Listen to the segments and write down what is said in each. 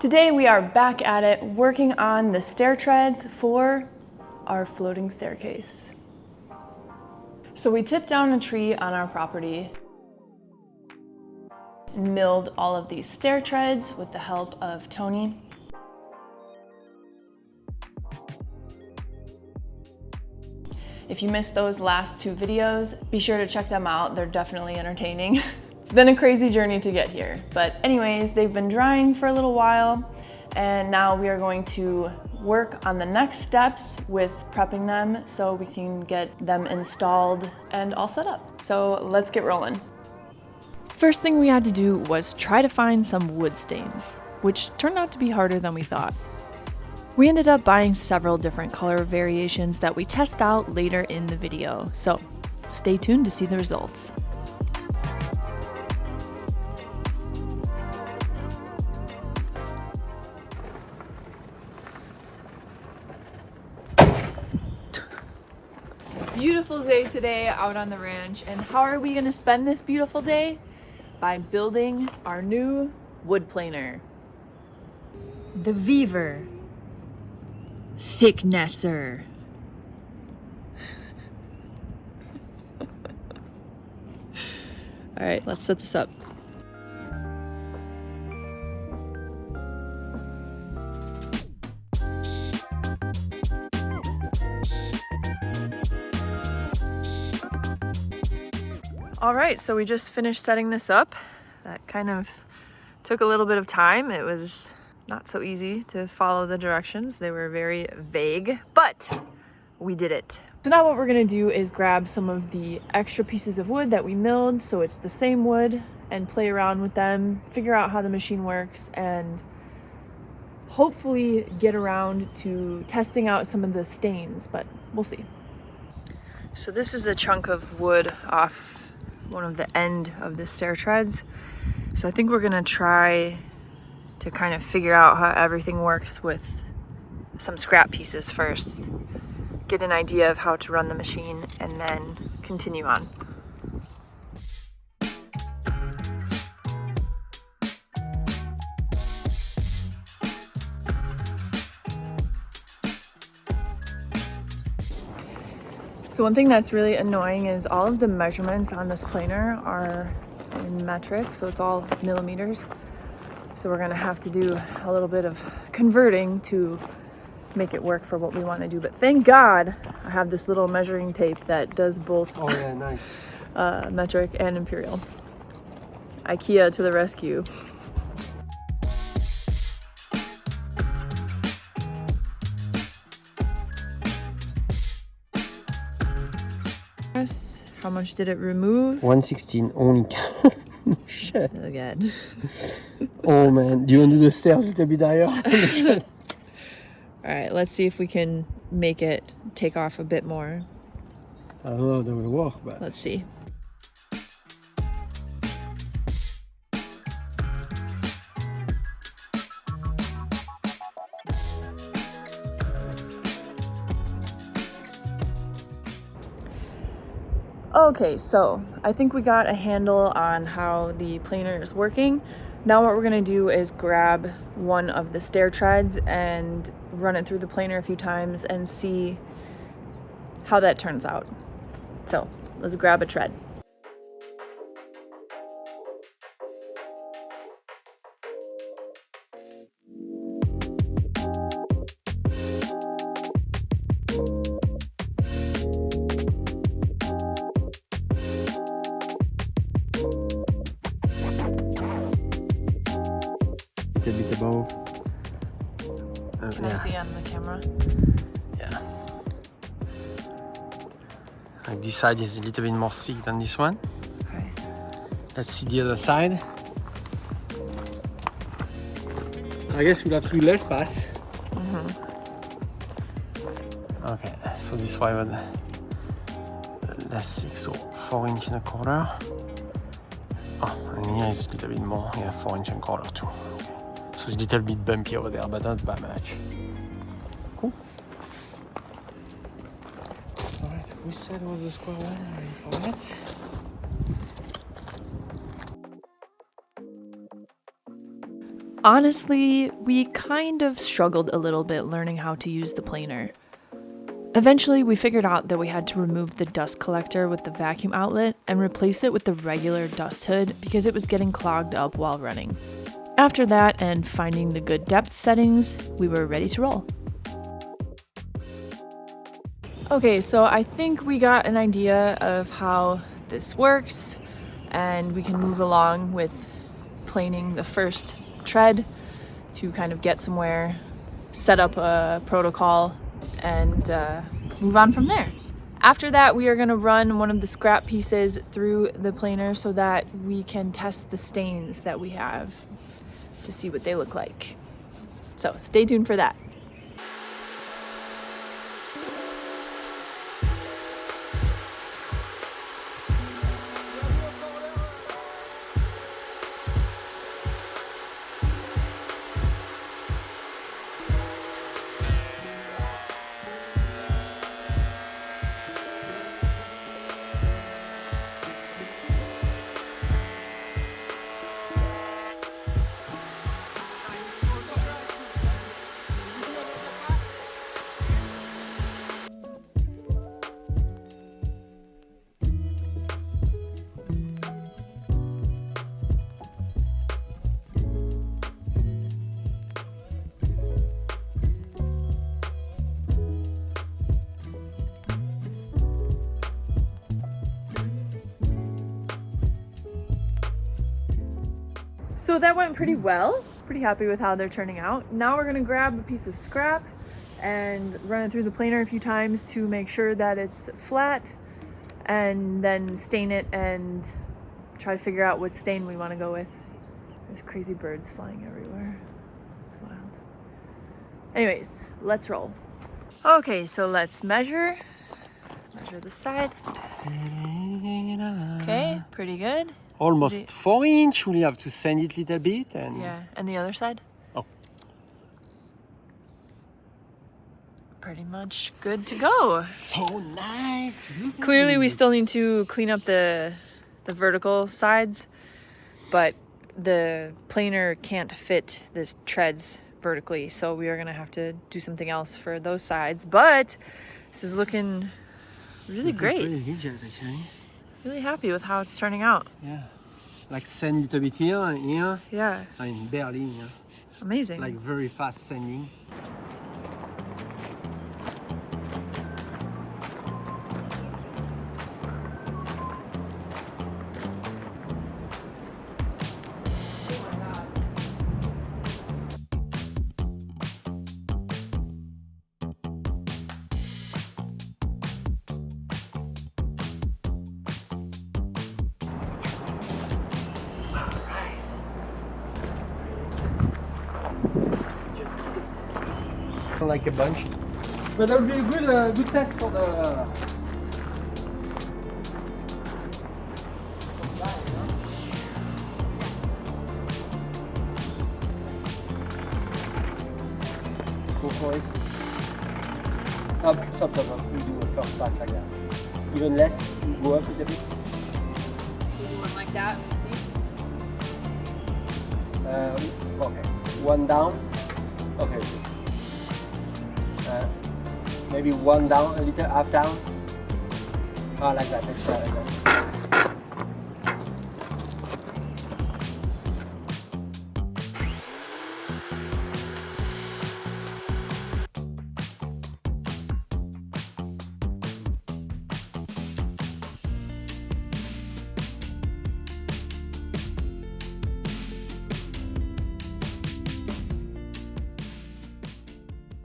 Today we are back at it working on the stair treads for our floating staircase. So we tipped down a tree on our property and milled all of these stair treads with the help of Tony. If you missed those last two videos, be sure to check them out. They're definitely entertaining. It's been a crazy journey to get here. But anyways, they've been drying for a little while, and now we are going to work on the next steps with prepping them so we can get them installed and all set up. So let's get rolling. First thing we had to do was try to find some wood stains, which turned out to be harder than we thought. We ended up buying several different color variations that we test out later in the video, so stay tuned to see the results. Beautiful day today out on the ranch, and how are we going to spend this beautiful day? By building our new wood planer. The Weaver Thicknesser. All right, let's set this up. All right, so we just finished setting this up. That kind of took a little bit of time. It was not so easy to follow the directions. They were very vague, but we did it. So now what we're gonna do is grab some of the extra pieces of wood that we milled, so it's the same wood, and play around with them, figure out how the machine works, and hopefully get around to testing out some of the stains, but we'll see. So this is a chunk of wood off one of the end of the stair treads. So I think we're gonna try to kind of figure out how everything works with some scrap pieces first, get an idea of how to run the machine, and then continue on. So one thing that's really annoying is all of the measurements on this planer are in metric, so it's all millimeters. So we're gonna have to do a little bit of converting to make it work for what we want to do. But thank God I have this little measuring tape that does both. Oh yeah, nice. Metric and imperial. IKEA to the rescue. How much did it remove? 116 only. Shit. Oh god. Oh man, do you want to do the stairs a little bit higher? Alright, let's see if we can make it take off a bit more. I don't know if that will work, but... Let's see. Okay, so I think we got a handle on how the planer is working. Now what we're gonna do is grab one of the stair treads and run it through the planer a few times and see how that turns out. So let's grab a tread. A bit above. Can I see on the camera? Yeah. Like this side is a little bit more thick than this one. Okay. Let's see the other side. I guess we'll have to do less pass. Okay, so this one less thick, so 4 inch and a quarter. Oh, and here it's a little bit more, yeah, 4 inch and a quarter too. Okay. So it's a little bit bumpy over there, but not by much. Cool. Alright, which side was the square one? Ready for that? Honestly, we kind of struggled a little bit learning how to use the planer. Eventually, we figured out that we had to remove the dust collector with the vacuum outlet and replace it with the regular dust hood because it was getting clogged up while running. After that and finding the good depth settings, we were ready to roll. Okay, so I think we got an idea of how this works, and we can move along with planing the first tread to kind of get somewhere, set up a protocol, and move on from there. After that, we are going to run one of the scrap pieces through the planer so that we can test the stains that we have to see what they look like. So stay tuned for that. So that went pretty well. Pretty happy with how they're turning out. Now we're gonna grab a piece of scrap and run it through the planer a few times to make sure that it's flat, and then stain it and try to figure out what stain we want to go with. There's crazy birds flying everywhere. It's wild. Anyways, let's roll. Okay, so let's measure the side. Okay, pretty good. Almost 4 inch. We have to sand it a little bit. And yeah, and the other side? Oh. Pretty much good to go. So nice. Clearly we still need to clean up the vertical sides, but the planer can't fit this treads vertically, so we are gonna have to do something else for those sides. But this is looking really great. Really happy with how it's turning out. Yeah. Like sand a little bit here and here. Yeah. I mean, barely. Yeah. Amazing. Like very fast sanding. Like a bunch, but that would be a good test for the. Go for it. Up, we do a first pass like that. Even less, you go up a little bit. One like that. See? Okay. One down. Okay. Maybe one down, a little half down. Like that, let's try like that.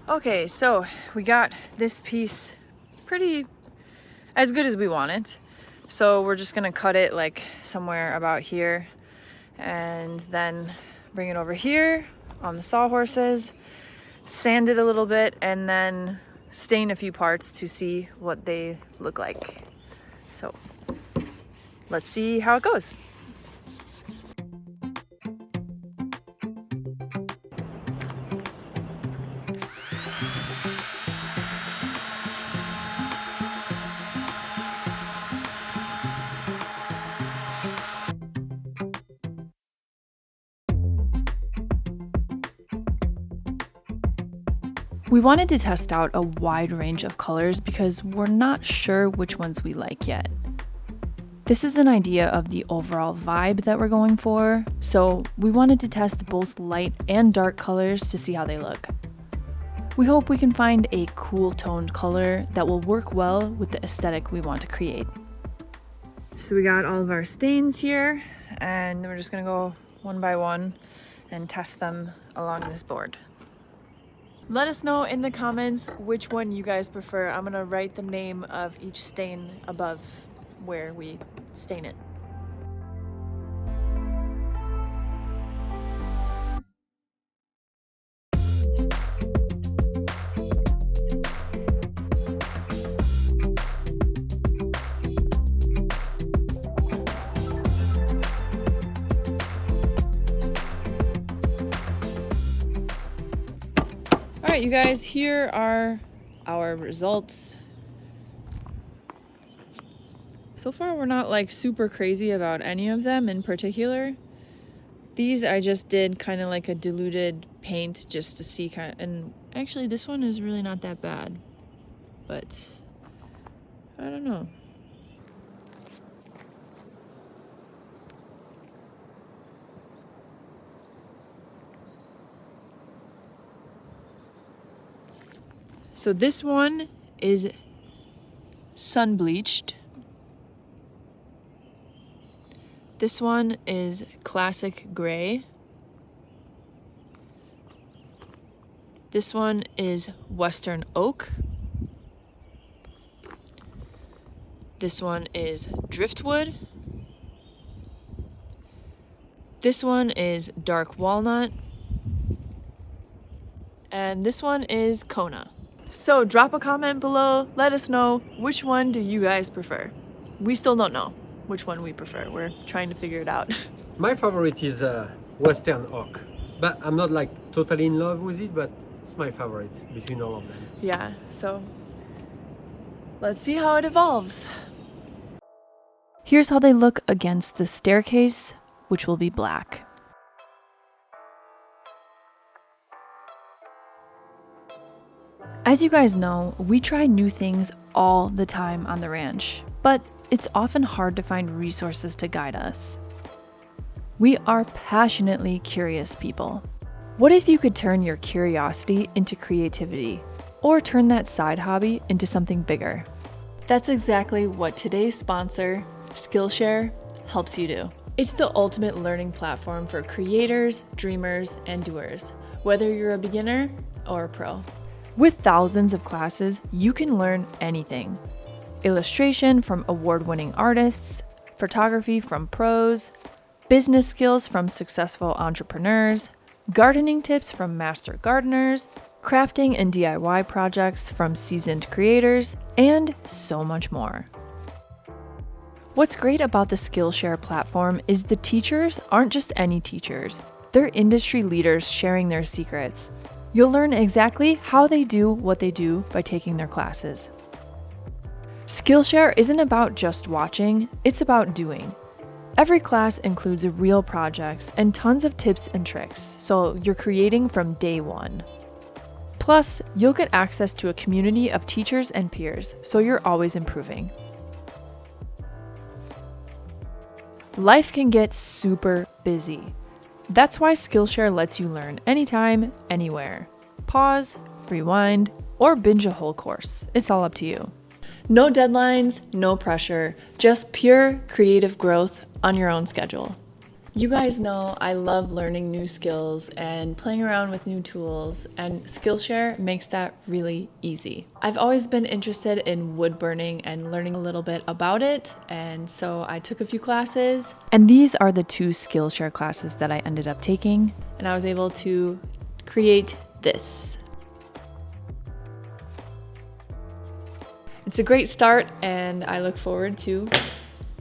Okay, so we got this piece pretty as good as we want it. So we're just gonna cut it like somewhere about here and then bring it over here on the sawhorses, sand it a little bit, and then stain a few parts to see what they look like. So let's see how it goes. We wanted to test out a wide range of colors because we're not sure which ones we like yet. This is an idea of the overall vibe that we're going for, so we wanted to test both light and dark colors to see how they look. We hope we can find a cool toned color that will work well with the aesthetic we want to create. So we got all of our stains here, and we're just gonna go one by one and test them along this board. Let us know in the comments which one you guys prefer. I'm gonna write the name of each stain above where we stain it. All right, you guys, here are our results. So far, we're not like super crazy about any of them in particular. These I just did kind of like a diluted paint just to see and actually this one is really not that bad, but I don't know. So this one is sun bleached. This one is classic gray. This one is Western oak. This one is driftwood. This one is dark walnut. And this one is Kona. So drop a comment below, let us know which one do you guys prefer. We still don't know which one we prefer. We're trying to figure it out. My favorite is Western oak, but I'm not like totally in love with it, but it's my favorite between all of them. Yeah, so let's see how it evolves. Here's how they look against the staircase, which will be black. As you guys know, we try new things all the time on the ranch, but it's often hard to find resources to guide us. We are passionately curious people. What if you could turn your curiosity into creativity, or turn that side hobby into something bigger? That's exactly what today's sponsor, SKILLSHARE, helps you do. It's the ultimate learning platform for creators, dreamers, and doers, whether you're a beginner or a pro. With thousands of classes, you can learn anything. Illustration from award-winning artists, photography from pros, business skills from successful entrepreneurs, gardening tips from master gardeners, crafting and DIY projects from seasoned creators, and so much more. What's great about the SKILLSHARE platform is the teachers aren't just any teachers. They're industry leaders sharing their secrets. You'll learn exactly how they do what they do by taking their classes. SKILLSHARE isn't about just watching, it's about doing. Every class includes real projects and tons of tips and tricks, so you're creating from day one. Plus, you'll get access to a community of teachers and peers, so you're always improving. Life can get super busy. That's why SKILLSHARE lets you learn anytime, anywhere. Pause, rewind, or binge a whole course. It's all up to you. No deadlines, no pressure, just pure creative growth on your own schedule. You guys know I love learning new skills and playing around with new tools, and SKILLSHARE makes that really easy. I've always been interested in wood burning and learning a little bit about it, and so I took a few classes. And these are the 2 SKILLSHARE classes that I ended up taking, and I was able to create this. It's a great start, and I look forward to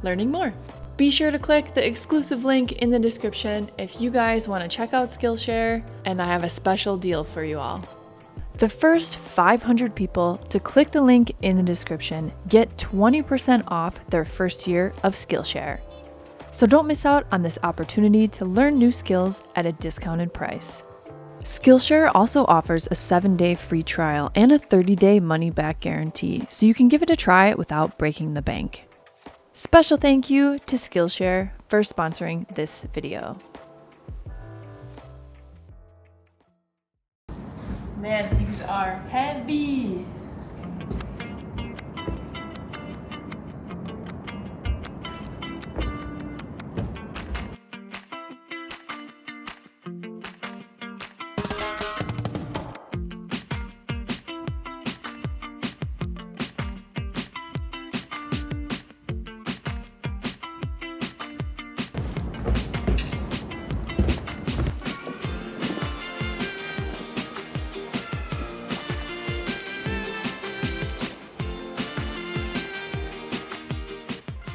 learning more. Be sure to click the exclusive link in the description if you guys want to check out SKILLSHARE, and I have a special deal for you all. The first 500 people to click the link in the description get 20% off their first year of SKILLSHARE. So don't miss out on this opportunity to learn new skills at a discounted price. SKILLSHARE also offers a 7-day free trial and a 30-day money-back guarantee, so you can give it a try without breaking the bank. Special thank you to SKILLSHARE for sponsoring this video. Man, these are heavy.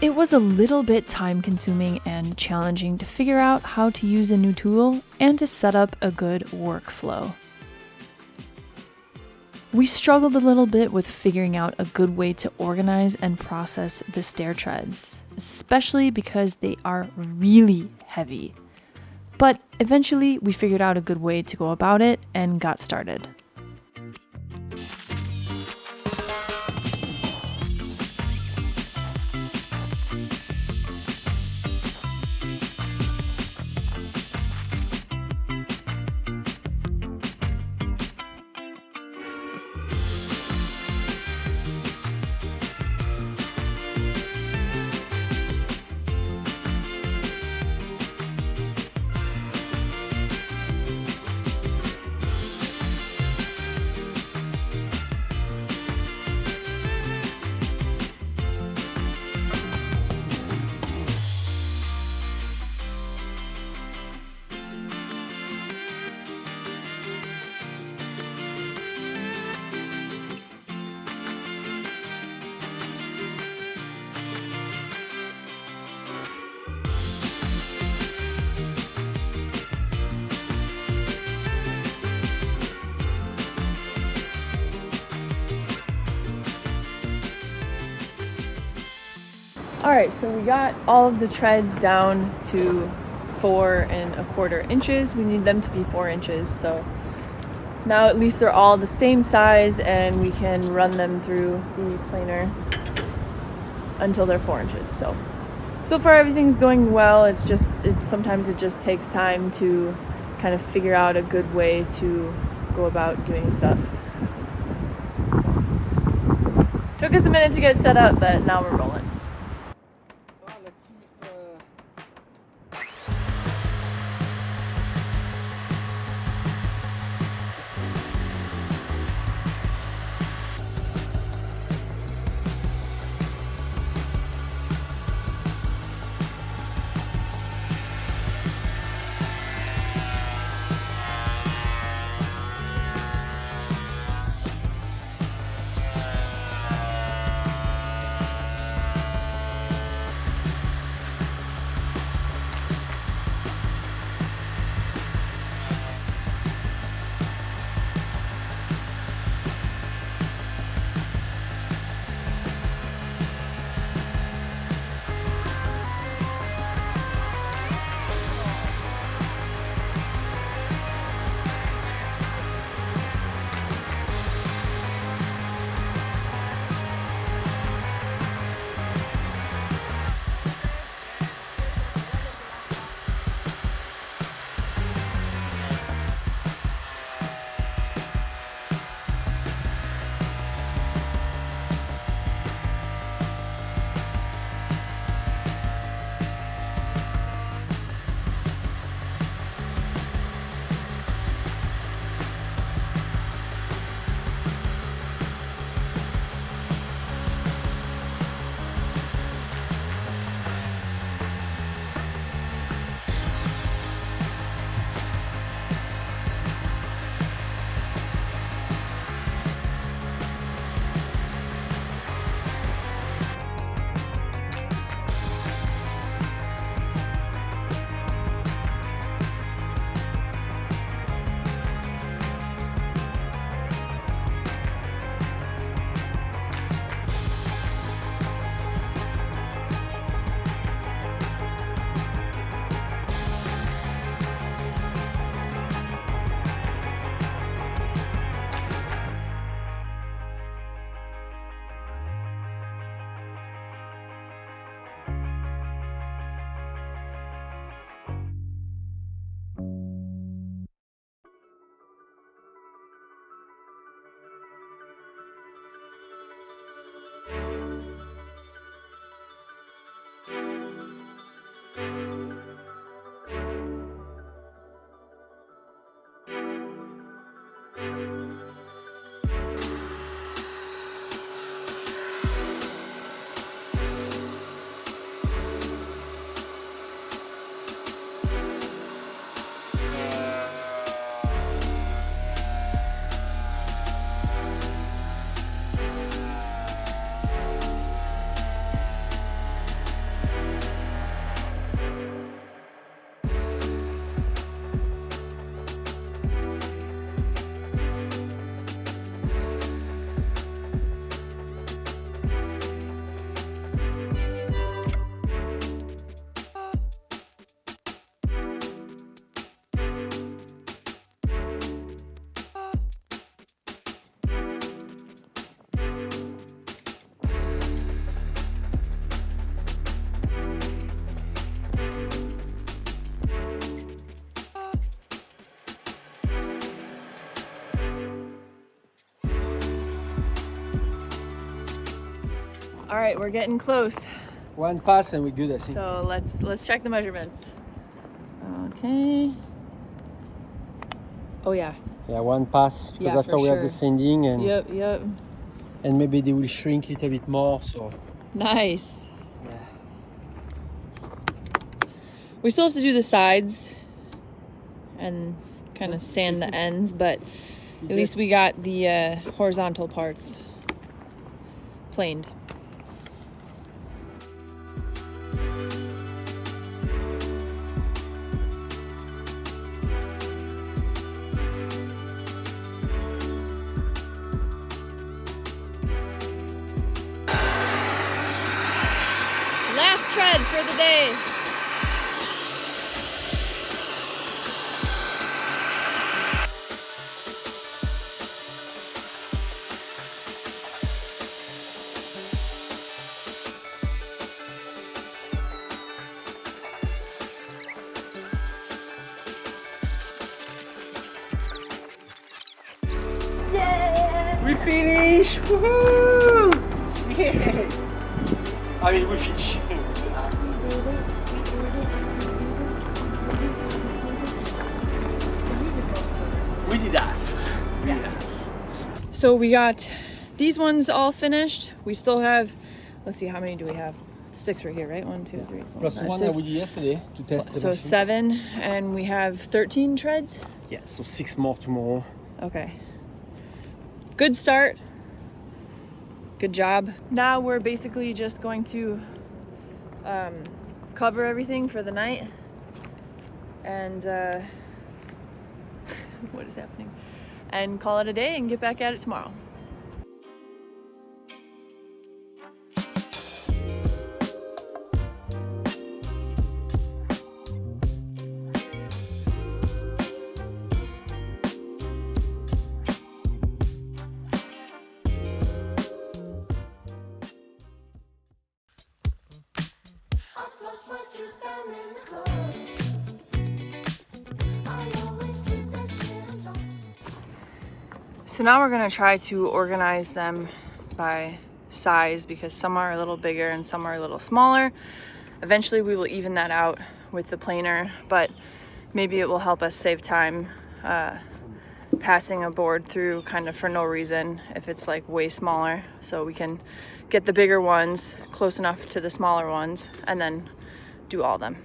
It was a little bit time-consuming and challenging to figure out how to use a new tool and to set up a good workflow. We struggled a little bit with figuring out a good way to organize and process the stair treads, especially because they are really heavy. But eventually we figured out a good way to go about it and got started. All right, so we got all of the treads down to 4 1/4 inches. We need them to be 4 inches, so now at least they're all the same size and we can run them through the planer until they're 4 inches. So far everything's going well. It's just sometimes it just takes time to kind of figure out a good way to go about doing stuff. So, took us a minute to get set up, but now we're rolling. All right, we're getting close. One pass and we're good, I think. So let's check the measurements. Okay. Oh yeah. Yeah, one pass, because Yeah, after for we sure. are descending and Yep. and maybe they will shrink a little bit more, so Nice. yeah. We still have to do the sides and kind of sand the ends, but at least we got the horizontal parts planed. Last tread for the day. We finish! Woohoo! Yeah! I mean, we finish. We did that. So we got these ones all finished. We still have, let's see, how many do we have? 6 right here, right? 1, 2, 3, 4, Plus 5, one 6. that we did yesterday to test the So machine. 7, and we have 13 treads. Yeah, so 6 more tomorrow. Okay. Good start. Good job. Now we're basically just going to cover everything for the night. And what is happening? And call it a day and get back at it tomorrow. So now we're gonna try to organize them by size because some are a little bigger and some are a little smaller. Eventually we will even that out with the planer, but maybe it will help us save time passing a board through kind of for no reason if it's like way smaller, so we can get the bigger ones close enough to the smaller ones and then do all of them.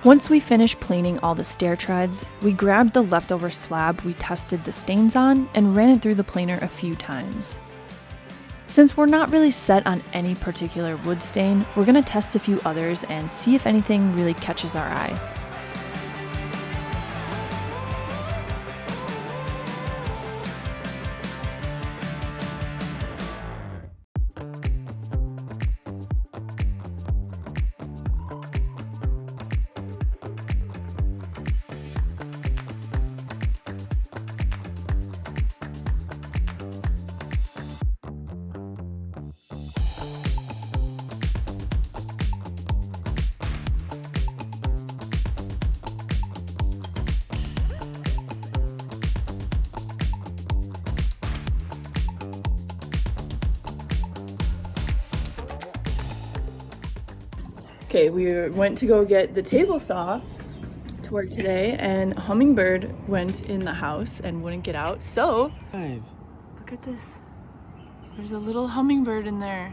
Once we finished planing all the stair treads, we grabbed the leftover slab we tested the stains on and ran it through the planer a few times. Since we're not really set on any particular wood stain, we're going to test a few others and see if anything really catches our eye. Okay, we went to go get the table saw to work today, and a hummingbird went in the house and wouldn't get out. So, look at this. There's a little hummingbird in there.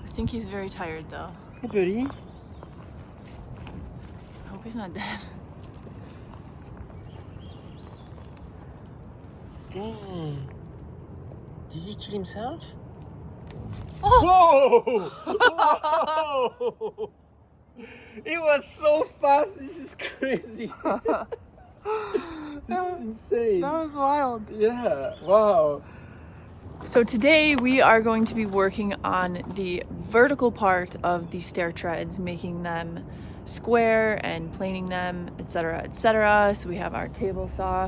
I think he's very tired though. Hey, buddy. I hope he's not dead. Dang. Did he kill himself? Oh! Whoa! It was so fast. This is crazy. This is insane. That was wild. Yeah. Wow. So today we are going to be working on the vertical part of the stair treads, making them square and planing them, etc., etc. So we have our table saw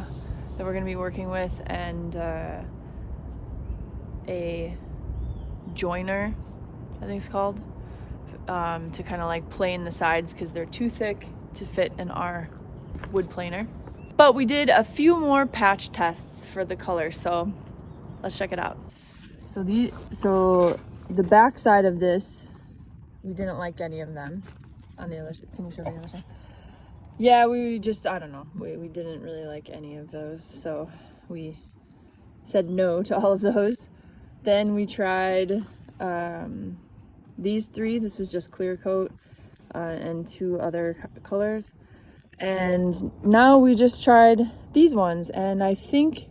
that we're going to be working with, and a joiner, I think it's called, to kind of like plane the sides because they're too thick to fit in our wood planer. But we did a few more patch tests for the color, so let's check it out. So the back side of this, we didn't like any of them. On the other side, can you show the other side? Yeah, we just, I don't know, we didn't really like any of those, so we said no to all of those. Then we tried these three. This is just clear coat and two other colors. And now we just tried these ones, and I think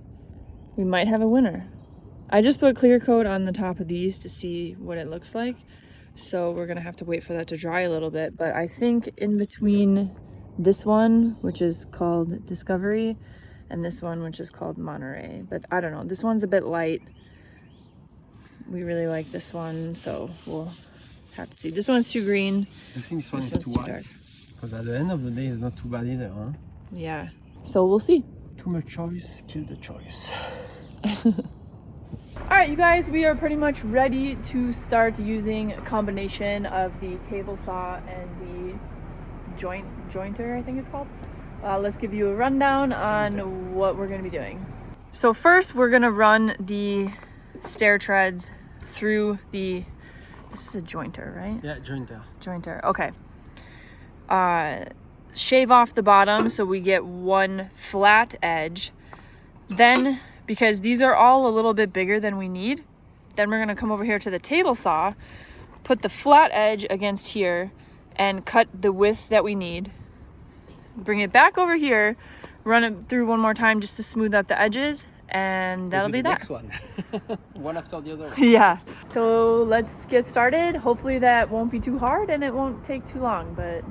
we might have a winner. I just put clear coat on the top of these to see what it looks like. So we're gonna have to wait for that to dry a little bit. But I think in between this one, which is called Discovery, and this one, which is called Monterey. But I don't know, this one's a bit light. We really like this one, so we'll have to see. This one's too green. You think this one is too white? Because at the end of the day, it's not too bad either, huh? Yeah, so we'll see. Too much choice, kill the choice. All right, you guys, we are pretty much ready to start using a combination of the table saw and the jointer, I think it's called. Let's give you a rundown on what we're gonna be doing. So first, we're gonna run the stair treads through the, this is a jointer, right? Yeah, jointer. Jointer, okay. Shave off the bottom so we get one flat edge. Then, because these are all a little bit bigger than we need, then we're gonna come over here to the table saw, put the flat edge against here, and cut the width that we need. Bring it back over here, run it through one more time just to smooth out the edges, and that'll be that. Next one. One after the other. Yeah. So let's get started. Hopefully that won't be too hard and it won't take too long, but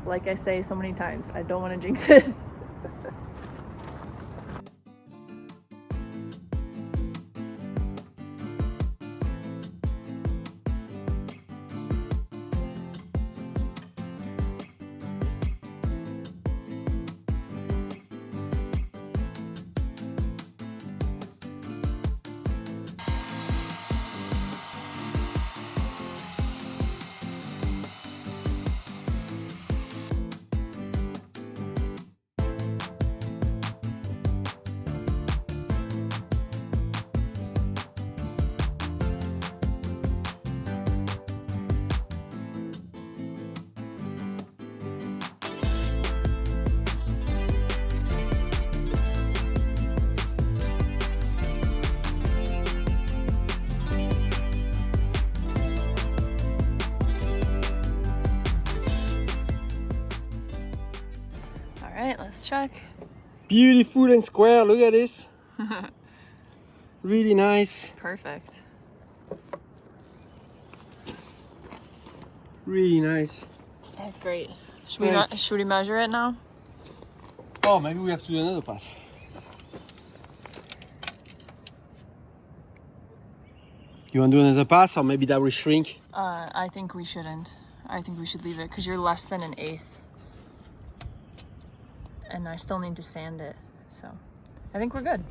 like I say so many times, I don't want to jinx it. All right, let's check. Beautiful and square, look at this. Really nice. Perfect. Really nice. That's great. Should we measure it now? Oh, maybe we have to do another pass. You want to do another pass, or maybe that will shrink? I think we shouldn't. I think we should leave it because you're less than an eighth. And I still need to sand it, so I think we're good.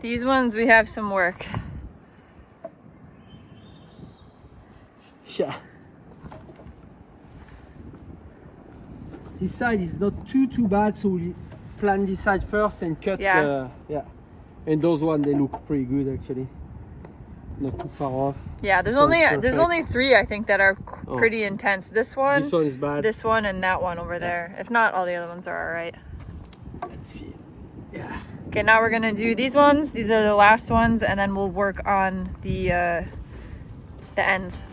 These ones, we have some work. Yeah. This side is not too bad, so we plan this side first and cut. Yeah. Yeah. And those ones, they look pretty good actually. Not too far off. Yeah, there's only 3 I think that are pretty intense. This one is bad. This one and that one over there. If not, all the other ones are all right. Let's see. Yeah. Okay, now we're gonna do these ones. These are the last ones, and then we'll work on the ends.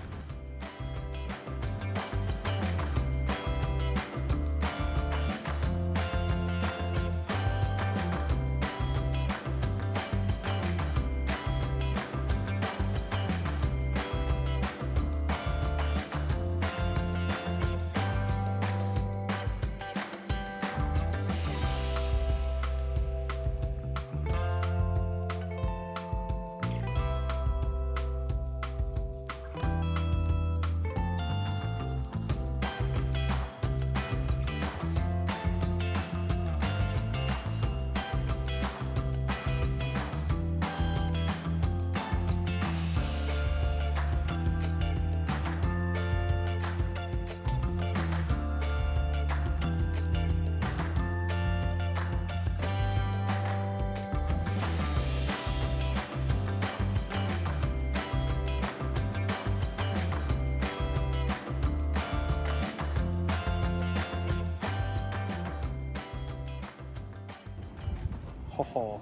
Oh,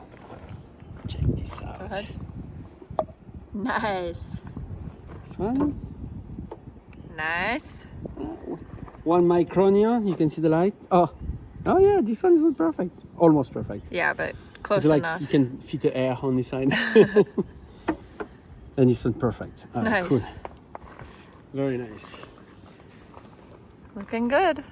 check this out. Go ahead. Nice. This one. Nice. 1 micron here. You can see the light. Oh yeah, this one is not perfect. Almost perfect. Yeah, but close It's like enough. you can fit the air on this side. And this one perfect. Nice. Cool. Very nice. Looking good.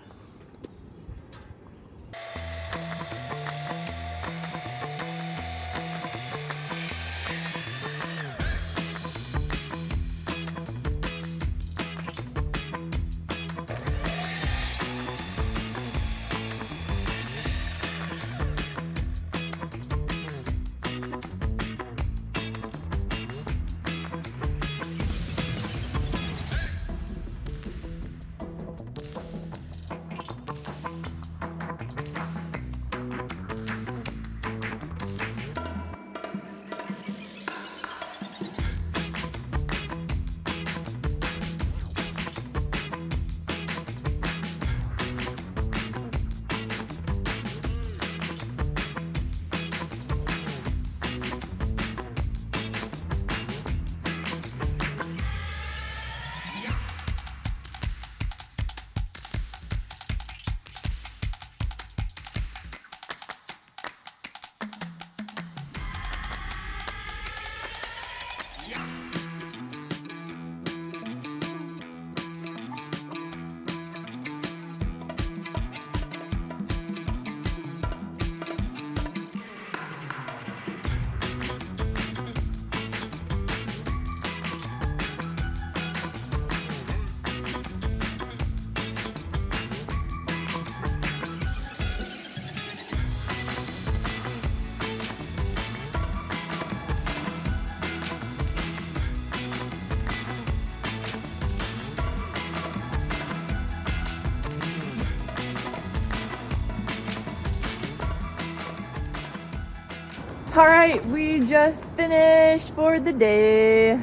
All right, we just finished for the day.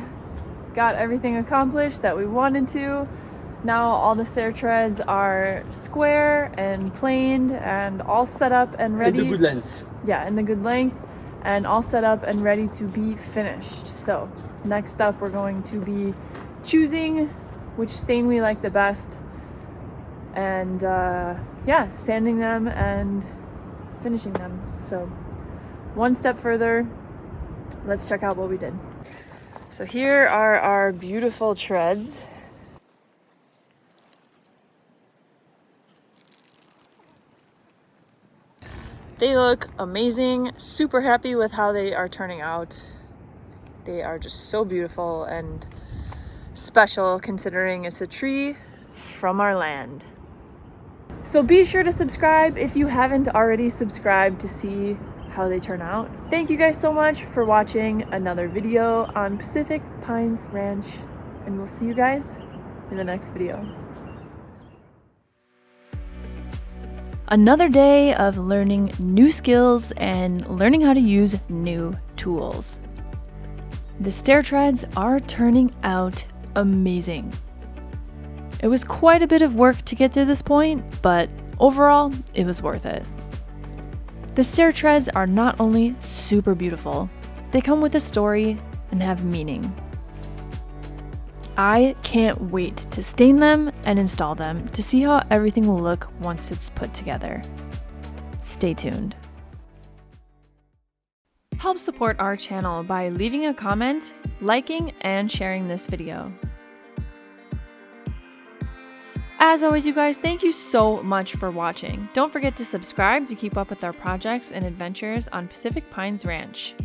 Got everything accomplished that we wanted to. Now all the stair treads are square and planed and all set up and ready. And the good length. Yeah, in the good length and all set up and ready to be finished. So next up, we're going to be choosing which stain we like the best and yeah, sanding them and finishing them. So one step further, let's check out what we did. So here are our beautiful treads. They look amazing, super happy with how they are turning out. They are just so beautiful and special considering it's a tree from our land. So be sure to subscribe if you haven't already subscribed to see how they turn out. Thank you guys so much for watching another video on Pacific Pines Ranch, and we'll see you guys in the next video. Another day of learning new skills and learning how to use new tools. The stair treads are turning out amazing. It was quite a bit of work to get to this point, but overall, it was worth it. The stair treads are not only super beautiful, they come with a story and have meaning. I can't wait to stain them and install them to see how everything will look once it's put together. Stay tuned. Help support our channel by leaving a comment, liking, and sharing this video. As always, you guys, thank you so much for watching. Don't forget to subscribe to keep up with our projects and adventures on Pacific Pines Ranch.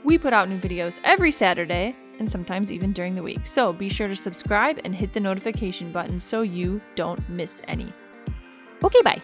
We put out new videos every Saturday, and sometimes even during the week. So be sure to subscribe and hit the notification button so you don't miss any. Okay, bye.